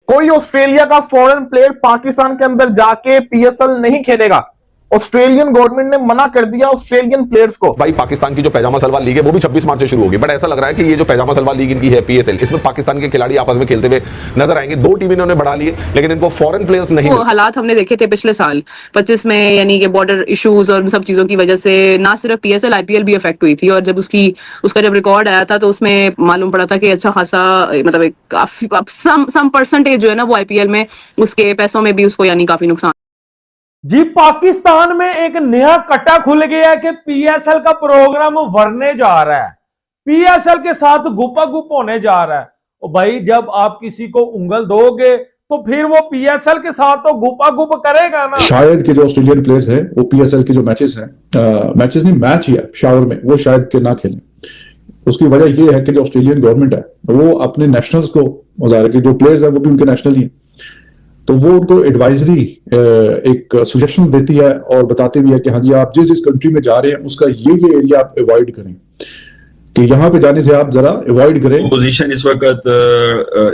कोई ऑस्ट्रेलिया का foreign player Pakistan के अंदर जाके पीएसएल नहीं खेलेगा। ऑस्ट्रेलियन गवर्नमेंट ने मना कर दिया ऑस्ट्रेलियन प्लेयर्स को। भाई पाकिस्तान की जो पैजामा सलवार लीग है वो भी 26 मार्च से शुरू होगी, बट ऐसा लग रहा है कि ये जो पैजामा सलवार लीग इनकी है पीएसएल, इसमें पाकिस्तान के खिलाड़ी आपस में खेलते हुए नजर आएंगे। 2 टीम इन्होंने बढ़ा लिए, लेकिन इनको फॉरेन प्लेयर्स नहीं। हालात हमने देखे थे पिछले साल 25 में, यानी कि बॉर्डर इश्यूज और उन सब चीजों की वजह से ना सिर्फ पीएसएल आईपीएल भी अफेक्ट हुई थी। और जब उसका जब रिकॉर्ड आया था तो उसमें मालूम पड़ा था कि अच्छा खासा मतलब सम परसेंटेज जो है ना वो आईपीएल में उसके पैसों में भी उसको यानी काफी नुकसान। जी, पाकिस्तान में एक नया कट्टा खुल गया है कि पीएसएल का प्रोग्राम बढ़ने जा रहा है, पीएसएल के साथ गुप्पा-गुप होने जा रहा है। और भाई जब आप किसी को उंगल दोगे तो फिर वो पीएसएल के साथ तो गुप्पा-गुप करेगा ना। शायद के जो ऑस्ट्रेलियन प्लेयर्स हैं वो पीएसएल के जो मैचेस हैं, मैचेस नहीं मैच ही है शावर में, वो शायद के ना खेलें। उसकी वजह ये है कि जो ऑस्ट्रेलियन गवर्नमेंट है वो अपने नेशनल्स को मुजाहरे के जो प्लेयर्स हैं वो भी उनके नेशनल ही, तो वो उनको एडवाइजरी एक सजेशन देती है और बताती भी है कि हाँ जी आप जिस कंट्री में जा रहे हैं उसका ये एरिया आप अवॉइड करें, कि यहाँ पे जाने से आप जरा अवॉइड करें। पोजीशन इस वक्त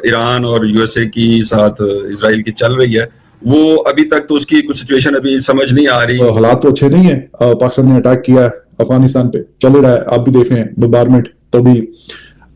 ईरान और यूएसए की साथ इजराइल की चल रही है, वो अभी तक तो उसकी कुछ सिचुएशन अभी समझ नहीं आ रही। हालात तो अच्छे नहीं है। पाकिस्तान ने अटैक किया है अफगानिस्तान पे, चल रहा है, आप भी देख रहे हैं बम्बारमेंट, तो भी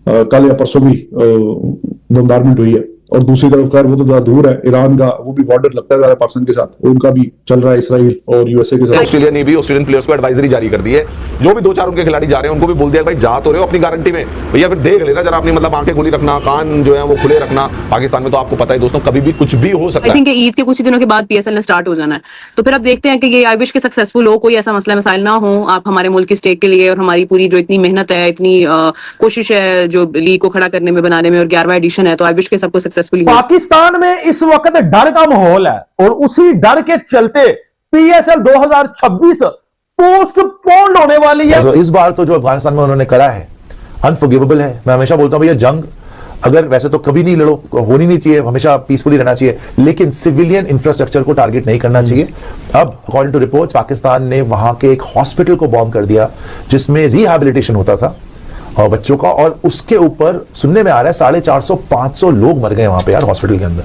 कल या परसों भी बम्बारमेंट हुई है। और दूसरी तरफ खैर वो तो ज्यादा दूर है, ईरान का वो भी बॉर्डर लगता है पाकिस्तान के साथ, उनका भी चल रहा है इसराइल और यूएसए के साथ। ऑस्ट्रेलिया ने भी ऑस्ट्रेलियन प्लेयर्स को एडवाइजरी जारी कर दी है। जो भी 2-4 उनके खिलाड़ी जा रहे हैं उनको भी बोल दिया भाई जा तो रहे हो अपनी गारंटी में, भैया फिर देख लेना जरा अपनी मतलब आंखें खुली रखना, कान जो है वो खुले रखना। पाकिस्तान में तो आपको पता है दोस्तों कभी भी कुछ भी हो सकता है। आई थिंक ईद के कुछ दिनों के बाद पीएसएल ने स्टार्ट हो जाना है, तो फिर अब देखते हैं कि ये आई विश के सक्सेसफुल हो, कोई ऐसा मसला मसाइल ना हो। आप हमारे मुल्क की स्टेट के लिए और हमारी पूरी जो इतनी मेहनत है, इतनी कोशिश है जो लीग को खड़ा करने में, बनाने में, और 11वां एडिशन है, तो आई विश के सबको सक्सेसफुल। पाकिस्तान में इस वक्त डर का माहौल है और उसी डर के चलते पीएसएल 2026 पोस्टपोन होने वाली है। तो इस बार तो जो अफगानिस्तान में उन्होंने करा है अनफॉरगिवेबल है। मैं हमेशा बोलता हूं भैया जंग अगर वैसे तो कभी नहीं लड़ो, होनी नहीं चाहिए, हमेशा पीसफुली रहना चाहिए, लेकिन सिविलियन इंफ्रास्ट्रक्चर को टारगेट नहीं करना चाहिए। अब अकॉर्डिंग टू रिपोर्ट्स पाकिस्तान ने वहां के एक हॉस्पिटल को बॉम्ब कर दिया जिसमें रिहैबिलिटेशन होता था और बच्चों का, और उसके ऊपर सुनने में आ रहा है 450-500 लोग मर गए वहां पे यार हॉस्पिटल के अंदर।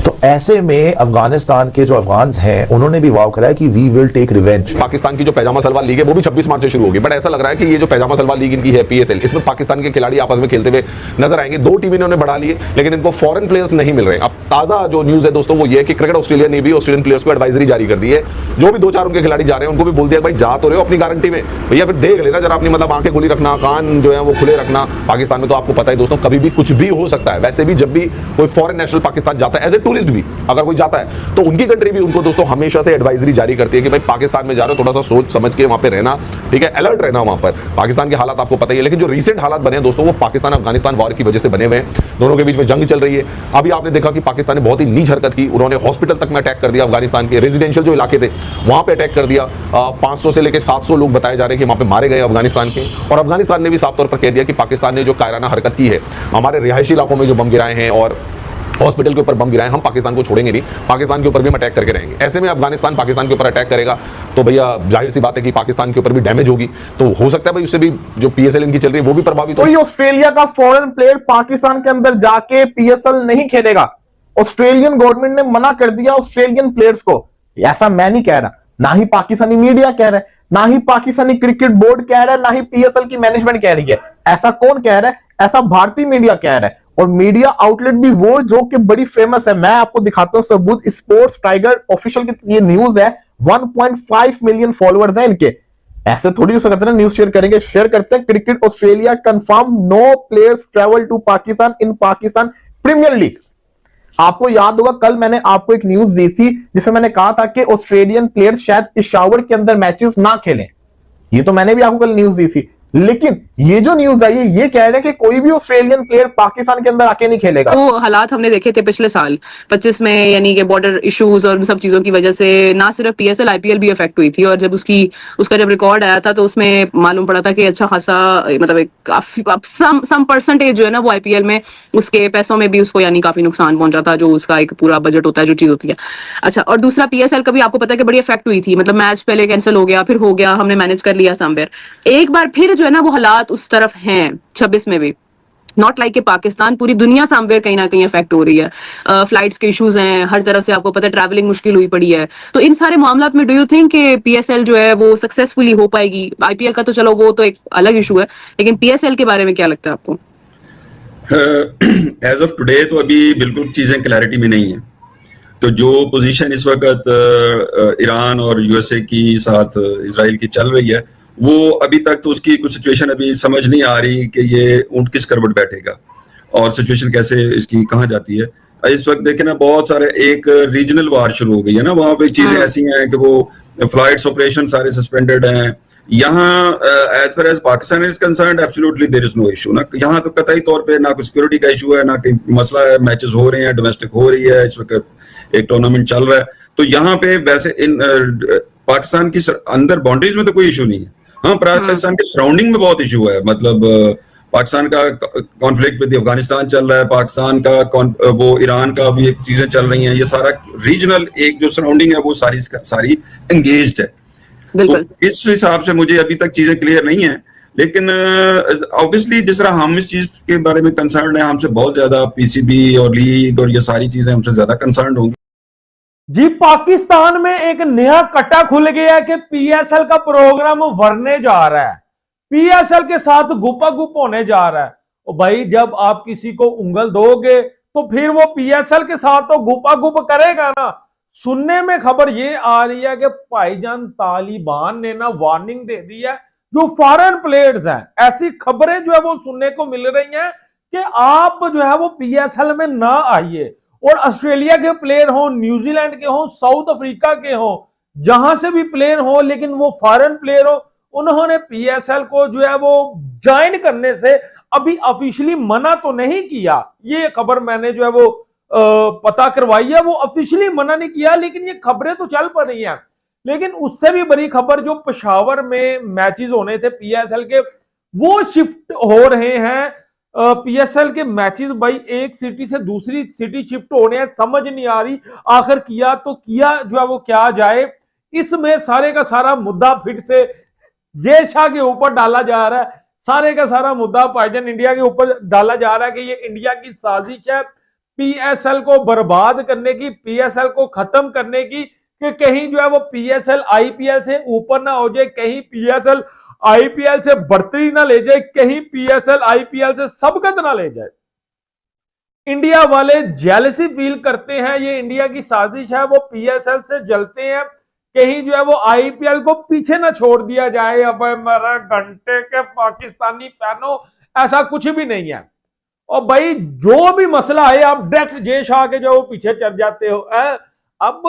तो ऐसे में अफगानिस्तान के जो अफगान्स हैं उन्होंने भी वाव करा है कि we will take revenge. Pakistan की जो पैजामा सलवार लीग है वो भी 26 मार्च से शुरू होगी, बट ऐसा लग रहा है कि ये जो पैजामा सलवार लीग इनकी है पीएसएल, इसमें पाकिस्तान के खिलाड़ी आपस में खेलते हुए नजर आएंगे। 2 टीम इन्होंने बढ़ा लिए, लेकिन इनको फॉरेन प्लेयर्स नहीं मिल रहे। अब ताजा जो न्यूज है दोस्तों वो ये है कि क्रिकेट ऑस्ट्रेलिया ने भी ऑस्ट्रेलियन प्लेयर्स को एडवाइजरी जारी कर दी है। जो भी 2-4 उनके खिलाड़ी जा रहे हैं उनको भी बोल दिया भाई जा तो रहे हो अपनी गारंटी में, भैया फिर देख लेना जरा अपनी मतलब आंखें खुली रखना, कान जो है वो खुले रखना। पाकिस्तान में तो आपको पता है दोस्तों कभी भी कुछ भी हो सकता है। वैसे भी जब भी कोई फॉरेन नेशनल पाकिस्तान जाता है एज ए टूरिस्ट भी अगर जाता है तो उनकी कंट्री भी उनको दोस्तों हमेशा से एडवाइजरी जारी करती है कि भाई पाकिस्तान में जा रहे हो थोड़ा सा सोच समझ के वहां पे रहना, ठीक है, अलर्ट रहना वहां पर। पाकिस्तान के हालात आपको पता ही है, लेकिन जो रीसेंट हालात बने हैं दोस्तों वो पाकिस्तान अफगानिस्तान वॉर की वजह से बने हुए हैं। दोनों के बीच में जंग चल रही है। अभी आपने देखा कि पाकिस्तान ने बहुत ही नीच हरकत की, उन्होंने हॉस्पिटल तक में अटैक कर दिया, अफगानिस्तान के रेजिडेंशियल जो इलाके थे वहां पे अटैक कर दिया। 500 से लेकर 700 लोग बताए जा रहे हैं कि वहां पे मारे गए अफगानिस्तान के। और अफगानिस्तान ने भी साफ तौर पर कह दिया कि पाकिस्तान ने जो कायराना हरकत की है, हमारे रिहायशी इलाकों में जो बम गिराए हैं और हॉस्पिटल के ऊपर बम गिराए, हम पाकिस्तान को छोड़ेंगे नहीं, पाकिस्तान के ऊपर भी हम अटैक करके रहेंगे। ऐसे में अफगानिस्तान पाकिस्तान के ऊपर अटैक करेगा तो भैया जाहिर सी बात है कि पाकिस्तान के ऊपर भी डैमेज होगी, तो हो सकता है भाई उससे भी जो पीएसएल इनकी चल रही है वो भी प्रभावित हो। कोई ऑस्ट्रेलिया का फॉरेन प्लेयर पाकिस्तान के अंदर जाके पीएसएल नहीं खेलेगा। ऑस्ट्रेलियन गवर्नमेंट ने मना कर दिया ऑस्ट्रेलियन प्लेयर्स को। ऐसा मैं नहीं कह रहा, ना ही पाकिस्तानी मीडिया कह रहा है, ना ही पाकिस्तानी क्रिकेट बोर्ड कह रहा है, ना ही पीएसएल की मैनेजमेंट कह रही है। ऐसा कौन कह रहा है? ऐसा भारतीय मीडिया कह रहा है, और मीडिया आउटलेट भी वो जो कि बड़ी फेमस है। मैं आपको दिखाता हूं सबूत, स्पोर्ट्स टाइगर ऑफिशियल की ये न्यूज है। 1.5 मिलियन फॉलोअर्स हैं इनके। ऐसे थोड़ी हो सकता है न्यूज शेयर करेंगे, शेयर करते हैं। Cricket Australia confirm no players travel to Pakistan in Pakistan Premier League. आपको याद होगा कल मैंने आपको एक न्यूज दी थी जिसमें मैंने कहा था कि ऑस्ट्रेलियन प्लेयर्स शायद पेशावर के अंदर मैचेस ना खेलें। ये तो मैंने भी आपको कल न्यूज दी थी, लेकिन ये जो न्यूज आई है ये कह रहे हैं कि कोई भी ऑस्ट्रेलियन प्लेयर पाकिस्तान के अंदर आके नहीं खेलेगा। तो हालात हमने देखे थे पिछले साल 25 में, यानी कि बॉर्डर इश्यूज और उन सब चीजों की वजह से ना सिर्फ पीएसएल आईपीएल भी अफेक्ट हुई थी। और जब उसका जब रिकॉर्ड आया था तो उसमें मालूम पड़ा था कि अच्छा खासा मतलब सम परसेंटेज जो है ना वो आईपीएल में उसके पैसों में भी उसको यानी काफी नुकसान पहुंचा था, जो उसका एक पूरा बजट होता है, जो चीज होती है। अच्छा, और दूसरा पीएसएल का भी आपको पता है कि बड़ी अफेक्ट हुई थी, मतलब मैच पहले कैंसिल हो गया, फिर हो गया, हमने मैनेज कर लिया समवेयर। एक बार फिर जो है ना वो हालात उस तरफ हैं 26 में भी। नॉट लाइक पाकिस्तान, पूरी दुनिया समवेयर कहीं ना कहीं अफेक्ट हो रही है। फ्लाइट्स के इश्यूज हैं, हर तरफ से आपको पता है ट्रैवलिंग मुश्किल हुई पड़ी है। तो इन सारे मामला में डू यू थिंक कि पीएसएल जो है वो सक्सेसफुली हो पाएगी? आईपीएल का तो चलो वो तो एक अलग इशू है, लेकिन पीएसएल के बारे में क्या लगता है आपको? एज ऑफ टुडे तो अभी बिल्कुल चीजें क्लैरिटी में नहीं है। तो जो पोजीशन इस वक्त ईरान और यूएसए की साथ इजराइल की चल रही है, वो अभी तक तो उसकी कुछ सिचुएशन अभी समझ नहीं आ रही कि ये ऊंट किस करवट बैठेगा और सिचुएशन कैसे इसकी कहाँ जाती है। इस वक्त देखें ना, बहुत सारे एक रीजनल वार शुरू हो गई है ना, वहां पे चीजें ऐसी हैं कि वो फ्लाइट्स ऑपरेशन सारे सस्पेंडेड हैं। यहाँ as far as Pakistan is concerned absolutely there is no issue ना, यहाँ तो कतई तौर पे ना कोई सिक्योरिटी का इशू है, ना कोई मसला है। मैचेस हो रहे हैं, डोमेस्टिक हो रही है, इस वक्त एक टूर्नामेंट चल रहा है। तो यहाँ पे वैसे इन पाकिस्तान की अंदर बाउंड्रीज में तो कोई इशू नहीं है। हाँ, पाकिस्तान के सराउंडिंग में बहुत इशू है। मतलब पाकिस्तान का कॉन्फ्लिक्ट विद अफगानिस्तान चल रहा है, पाकिस्तान का वो ईरान का भी एक चीजें चल रही हैं। ये सारा रीजनल एक जो सराउंडिंग है वो सारी एंगेज्ड है। तो इस हिसाब से मुझे अभी तक चीजें क्लियर नहीं है, लेकिन ऑब्वियसली जिस तरह हम इस चीज के बारे में कंसर्न है, हमसे बहुत ज्यादा पीसीबी और लीग और ये सारी चीजें हमसे ज्यादा कंसर्न होंगी। जी, पाकिस्तान में एक नया कट्टा खुल गया है कि पीएसएल का प्रोग्राम भरने जा रहा है, पीएसएल के साथ गुपागुप होने जा रहा है। और भाई जब आप किसी को उंगल दोगे तो फिर वो पीएसएल के साथ तो गुपागुप करेगा ना। सुनने में खबर ये आ रही है कि भाईजान तालिबान ने ना वार्निंग दे दी है जो फॉरेन प्लेयर्स हैं। ऐसी खबरें जो है वो सुनने को मिल रही हैं कि आप जो है वो पीएसएल में ना आइए। और ऑस्ट्रेलिया के प्लेयर हो, न्यूजीलैंड के हो, साउथ अफ्रीका के हो, जहां से भी प्लेयर हो, लेकिन वो फॉरेन प्लेयर हो, उन्होंने पीएसएल को जो है वो ज्वाइन करने से अभी ऑफिशियली मना तो नहीं किया। ये खबर मैंने जो है वो पता करवाई है, वो ऑफिशियली मना नहीं किया, लेकिन ये खबरें तो चल पड़ रही हैं। लेकिन उससे भी बड़ी खबर, जो पेशावर में मैचेस होने थे पीएसएल के, वो शिफ्ट हो रहे हैं। पीएसएल के मैचेस भाई एक सिटी से दूसरी सिटी शिफ्ट होने हैं, समझ नहीं आ रही आखिर किया तो किया जो है वो क्या जाए। इसमें सारे का सारा मुद्दा फिर से जय शाह के ऊपर डाला जा रहा है। सारे का सारा मुद्दा भाईजान इंडिया के ऊपर डाला जा रहा है कि ये इंडिया की साजिश है पीएसएल को बर्बाद करने की, पीएसएल को खत्म करने की, कि कहीं जो है वो पीएसएल आईपीएल से ऊपर ना हो जाए, कहीं पीएसएल आईपीएल से बढ़तरी ना ले जाए, कहीं पीएसएल आईपीएल से सबकत ना ले जाए। इंडिया वाले जेलसी फील करते हैं, ये इंडिया की साजिश है, वो पीएसएल से जलते हैं, कहीं जो है वो आईपीएल को पीछे ना छोड़ दिया जाए। अब मेरा घंटे के पाकिस्तानी फैनो, ऐसा कुछ भी नहीं है। और भाई जो भी मसला है आप डायरेक्ट जय शाह के जो पीछे चढ़ जाते हो। अब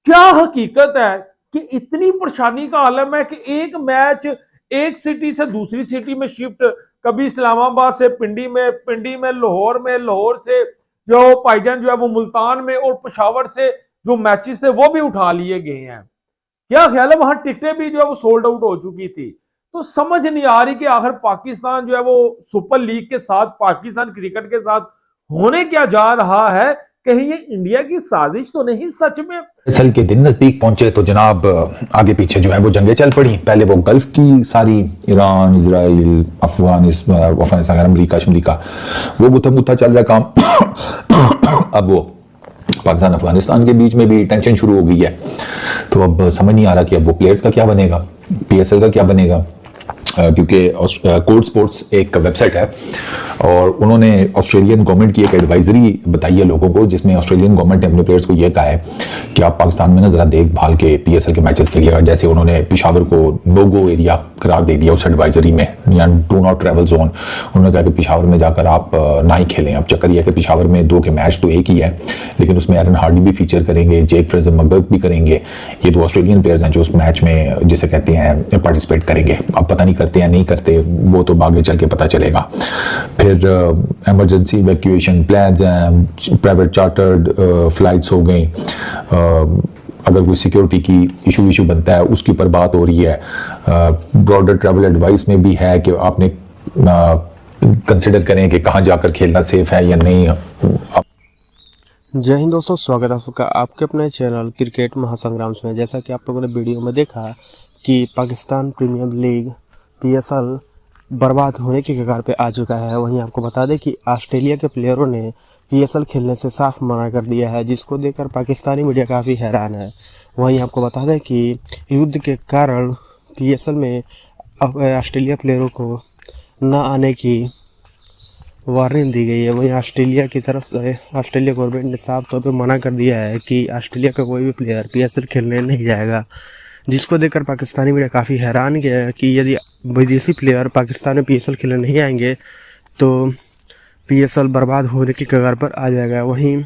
क्या हकीकत है कि इतनी परेशानी का आलम है कि एक मैच एक सिटी से दूसरी सिटी में शिफ्ट, कभी इस्लामाबाद से पिंडी में लाहौर से जो भाईजान जो है वो मुल्तान में, और पेशावर से जो मैचेस थे वो भी उठा लिए गए हैं। क्या ख्याल है, वहां टिकटें भी जो है वो सोल्ड आउट हो चुकी थी। तो समझ नहीं आ रही कि आखिर पाकिस्तान जो है वो सुपर लीग के साथ, पाकिस्तान क्रिकेट के साथ होने क्या जा रहा है। कहीं ये इंडिया की साजिश तो नहीं सच में? पीएसएल के दिन नजदीक पहुंचे तो जनाब आगे पीछे जो है वो जंगें चल पड़ी। पहले वो गल्फ की सारी, ईरान, इजराइल, अफगानिस्तान, अमरीका वो गुत्था चल रहा है काम। अब वो पाकिस्तान अफगानिस्तान के बीच में भी टेंशन शुरू हो गई है। तो अब समझ नहीं आ रहा कि अब वो प्लेयर्स का क्या बनेगा, पीएसएल का क्या बनेगा। क्योंकि कोड स्पोर्ट्स एक वेबसाइट है और उन्होंने ऑस्ट्रेलियन गवर्नमेंट की एक एडवाइजरी बताई है लोगों को, जिसमें ऑस्ट्रेलियन गवर्नमेंट ने अपने प्लेयर्स को यह कहा है कि आप पाकिस्तान में ना जरा देखभाल के पीएसएल के मैचेस खेलिएगा। जैसे उन्होंने पेशावर को नो गो एरिया करार दे दिया उस एडवाइजरी में, या डू नॉट ट्रैवल जोन। उन्होंने कहा कि पेशावर में जाकर आप ना ही खेलें। अब चक्कर यह है कि पेशावर में 2 के मैच तो एक ही है, लेकिन उसमें एरन हार्डी भी फीचर करेंगे, जेक फ्रेजर मकगर्क भी करेंगे। ये 2 ऑस्ट्रेलियन प्लेयर्स हैं जो उस मैच में जिसे कहते हैं पार्टिसिपेट करेंगे। अब पता नहीं करते या नहीं करते, वो तो आगे चल के पता चलेगा। फिर इमरजेंसी इवैक्यूएशन प्लान्स हैं, प्राइवेट चार्टर्ड फ्लाइट्स हो गई। अगर कोई सिक्योरिटी की इशू बनता है उसके ऊपर बात हो रही है। ब्रॉडर ट्रैवल एडवाइस में भी है कि आपने कंसिडर करें कि कहाँ जाकर खेलना सेफ है या नहीं। जय हिंद दोस्तों, स्वागत है आपका आपके अपने चैनल क्रिकेट महासंग्राम में। जैसा कि आप लोगों ने वीडियो में देखा कि पाकिस्तान प्रीमियर लीग पीएसएल बर्बाद होने की कगार पे आ चुका है। वहीं आपको बता दें कि ऑस्ट्रेलिया के प्लेयरों ने PSL खेलने से साफ मना कर दिया है, जिसको देखकर पाकिस्तानी मीडिया काफ़ी हैरान है। वहीं आपको बता दें कि युद्ध के कारण PSL में ऑस्ट्रेलिया प्लेयरों को न आने की वार्निंग दी गई है। वहीं ऑस्ट्रेलिया की तरफ से ऑस्ट्रेलिया गवर्नमेंट ने साफ तौर पे मना कर दिया है कि ऑस्ट्रेलिया का कोई भी प्लेयर PSL खेलने नहीं जाएगा, जिसको देखकर पाकिस्तानी मीडिया काफ़ी हैरान गया है कि यदि विदेशी प्लेयर पाकिस्तान में PSL खेलने नहीं आएंगे तो PSL बर्बाद होने की कगार पर आ जाएगा। वहीं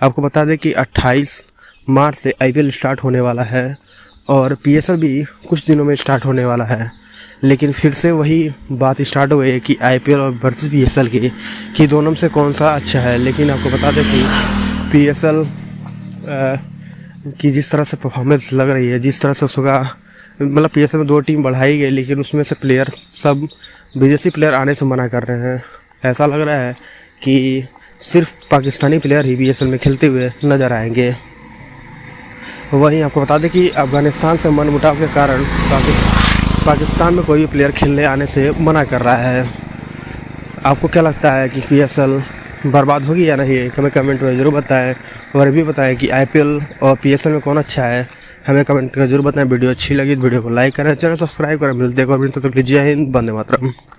आपको बता दें कि 28 मार्च से IPL स्टार्ट होने वाला है और PSL भी कुछ दिनों में स्टार्ट होने वाला है, लेकिन फिर से वही बात स्टार्ट हो गई है कि IPL और वर्सेस PSL की दोनों में से कौन सा अच्छा है। लेकिन आपको बता दें कि PSL की जिस तरह से परफॉर्मेंस लग रही है, जिस तरह से उसका मतलब PSL में 2 टीम बढ़ाई गई, लेकिन उसमें से प्लेयर सब विदेशी प्लेयर आने से मना कर रहे हैं। ऐसा लग रहा है कि सिर्फ पाकिस्तानी प्लेयर ही PSL में खेलते हुए नज़र आएंगे। वहीं आपको बता दें कि अफ़गानिस्तान से मनमुटाव के कारण पाकिस्तान में कोई भी प्लेयर खेलने आने से मना कर रहा है। आपको क्या लगता है कि PSL बर्बाद होगी या नहीं? हमें कमेंट में ज़रूर बताएं और ये भी बताएं कि IPL और PSL में कौन अच्छा है, हमें कमेंट करके ज़रूर बताएं। वीडियो अच्छी लगी तो वीडियो को लाइक करें, चैनल सब्सक्राइब करें। मिलते हैं और तब तक जय हिंद, वंदे मातरम।